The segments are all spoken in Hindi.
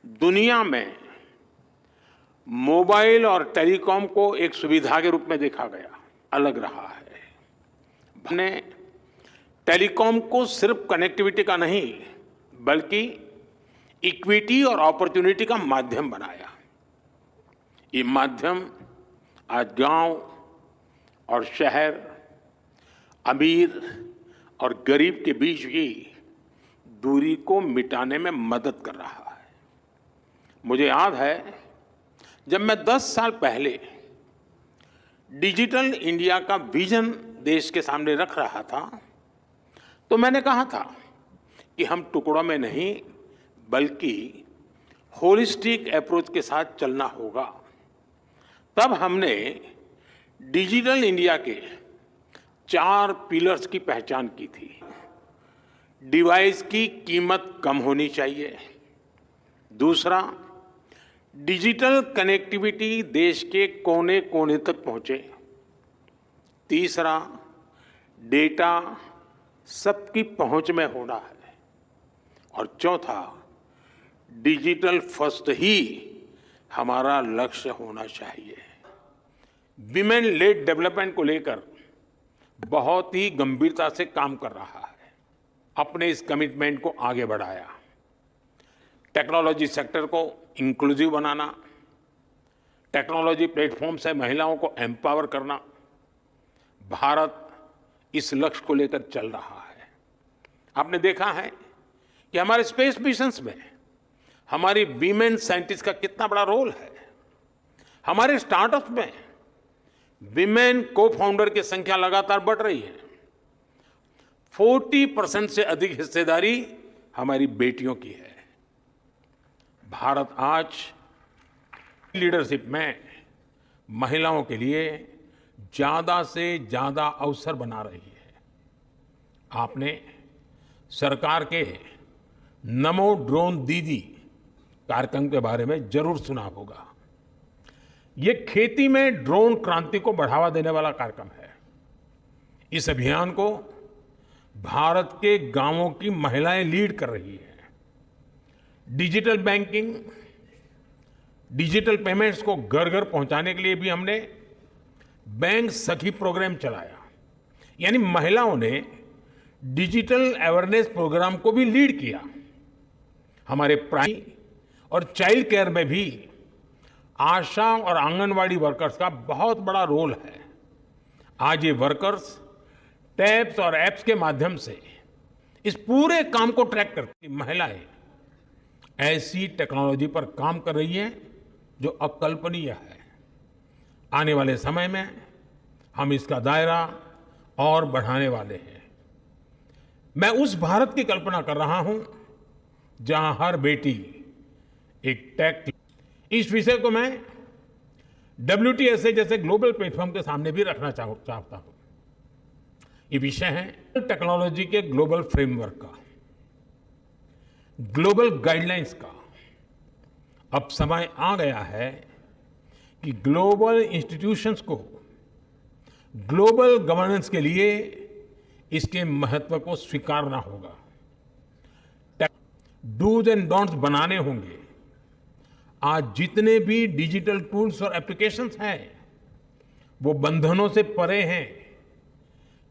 दुनिया में मोबाइल और टेलीकॉम को एक सुविधा के रूप में देखा गया, अलग रहा है। हमने टेलीकॉम को सिर्फ कनेक्टिविटी का नहीं, बल्कि इक्विटी और अपॉर्चुनिटी का माध्यम बनाया। ये माध्यम आज गांव और शहर, अमीर और गरीब के बीच की दूरी को मिटाने में मदद कर रहा है। मुझे याद है, जब मैं 10 साल पहले डिजिटल इंडिया का विजन देश के सामने रख रहा था, तो मैंने कहा था कि हम टुकड़ों में नहीं, बल्कि होलिस्टिक अप्रोच के साथ चलना होगा। तब हमने डिजिटल इंडिया के 4 पिलर्स की पहचान की थी। डिवाइस की कीमत कम होनी चाहिए। दूसरा, डिजिटल कनेक्टिविटी देश के कोने कोने तक पहुंचे। तीसरा, डेटा सबकी पहुंच में होना है। और चौथा, डिजिटल फर्स्ट ही हमारा लक्ष्य होना चाहिए। विमेन लेड डेवलपमेंट को लेकर बहुत ही गंभीरता से काम कर रहा है। अपने इस कमिटमेंट को आगे बढ़ाया। टेक्नोलॉजी सेक्टर को इंक्लूसिव बनाना, टेक्नोलॉजी प्लेटफॉर्म से महिलाओं को एम्पावर करना, भारत इस लक्ष्य को लेकर चल रहा है। आपने देखा है कि हमारे स्पेस मिशंस में हमारी वीमेन साइंटिस्ट का कितना बड़ा रोल है। हमारे स्टार्टअप में विमेन को फाउंडर की संख्या लगातार बढ़ रही है। 40% से अधिक हिस्सेदारी हमारी बेटियों की है। भारत आज लीडरशिप में महिलाओं के लिए ज्यादा से ज्यादा अवसर बना रही है। आपने सरकार के नमो ड्रोन दीदी कार्यक्रम के बारे में जरूर सुना होगा। ये खेती में ड्रोन क्रांति को बढ़ावा देने वाला कार्यक्रम है। इस अभियान को भारत के गांवों की महिलाएं लीड कर रही हैं। डिजिटल बैंकिंग, डिजिटल पेमेंट्स को घर घर पहुंचाने के लिए भी हमने बैंक सखी प्रोग्राम चलाया। यानी महिलाओं ने डिजिटल अवेयरनेस प्रोग्राम को भी लीड किया। हमारे प्राइमरी और चाइल्ड केयर में भी आशा और आंगनवाड़ी वर्कर्स का बहुत बड़ा रोल है। आज ये वर्कर्स टैब्स और ऐप्स के माध्यम से इस पूरे काम को ट्रैक करती महिलाएं ऐसी टेक्नोलॉजी पर काम कर रही हैं जो अकल्पनीय है। आने वाले समय में हम इसका दायरा और बढ़ाने वाले हैं। मैं उस भारत की कल्पना कर रहा हूं जहां हर बेटी एक टेक। इस विषय को मैं WTSA जैसे ग्लोबल प्लेटफॉर्म के सामने भी रखना चाहता हूं। ये विषय है टेक्नोलॉजी के ग्लोबल फ्रेमवर्क का, ग्लोबल गाइडलाइंस का। अब समय आ गया है कि ग्लोबल इंस्टीट्यूशंस को ग्लोबल गवर्नेंस के लिए इसके महत्व को स्वीकारना होगा। डूज एंड डोंट्स बनाने होंगे। आज जितने भी डिजिटल टूल्स और एप्लीकेशंस हैं, वो बंधनों से परे हैं,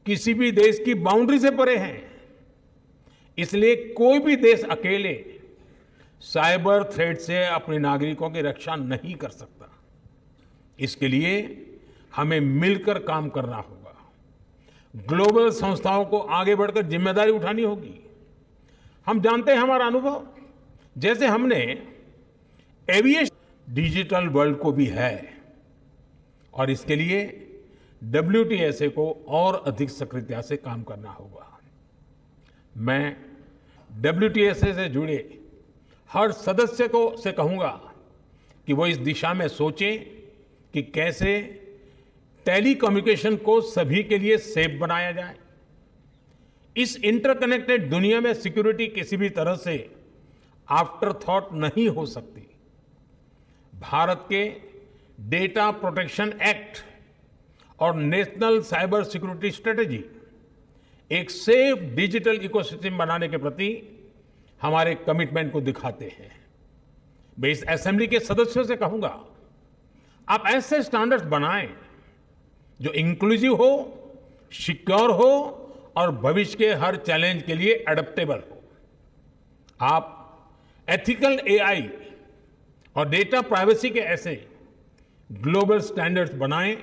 किसी भी देश की बाउंड्री से परे हैं। इसलिए कोई भी देश अकेले साइबर थ्रेट से अपने नागरिकों की रक्षा नहीं कर सकता। इसके लिए हमें मिलकर काम करना होगा। ग्लोबल संस्थाओं को आगे बढ़कर जिम्मेदारी उठानी होगी। हम जानते हैं, हमारा अनुभव, जैसे हमने एविएशन डिजिटल वर्ल्ड को भी है, और इसके लिए WTSA को और अधिक सक्रियता से काम करना होगा। मैं WTSA से जुड़े हर सदस्य को से कहूंगा कि वो इस दिशा में सोचें कि कैसे टेलीकम्युनिकेशन को सभी के लिए सेफ बनाया जाए। इस इंटरकनेक्टेड दुनिया में सिक्योरिटी किसी भी तरह से आफ्टर थॉट नहीं हो सकती। भारत के डेटा प्रोटेक्शन एक्ट और नेशनल साइबर सिक्योरिटी स्ट्रेटेजी एक सेफ डिजिटल इकोसिस्टम बनाने के प्रति हमारे कमिटमेंट को दिखाते हैं। मैं इस असेंबली के सदस्यों से कहूंगा, आप ऐसे स्टैंडर्ड्स बनाएं जो इंक्लूसिव हो, सिक्योर हो और भविष्य के हर चैलेंज के लिए एडेप्टेबल हो। आप एथिकल एआई और डेटा प्राइवेसी के ऐसे ग्लोबल स्टैंडर्ड्स बनाएं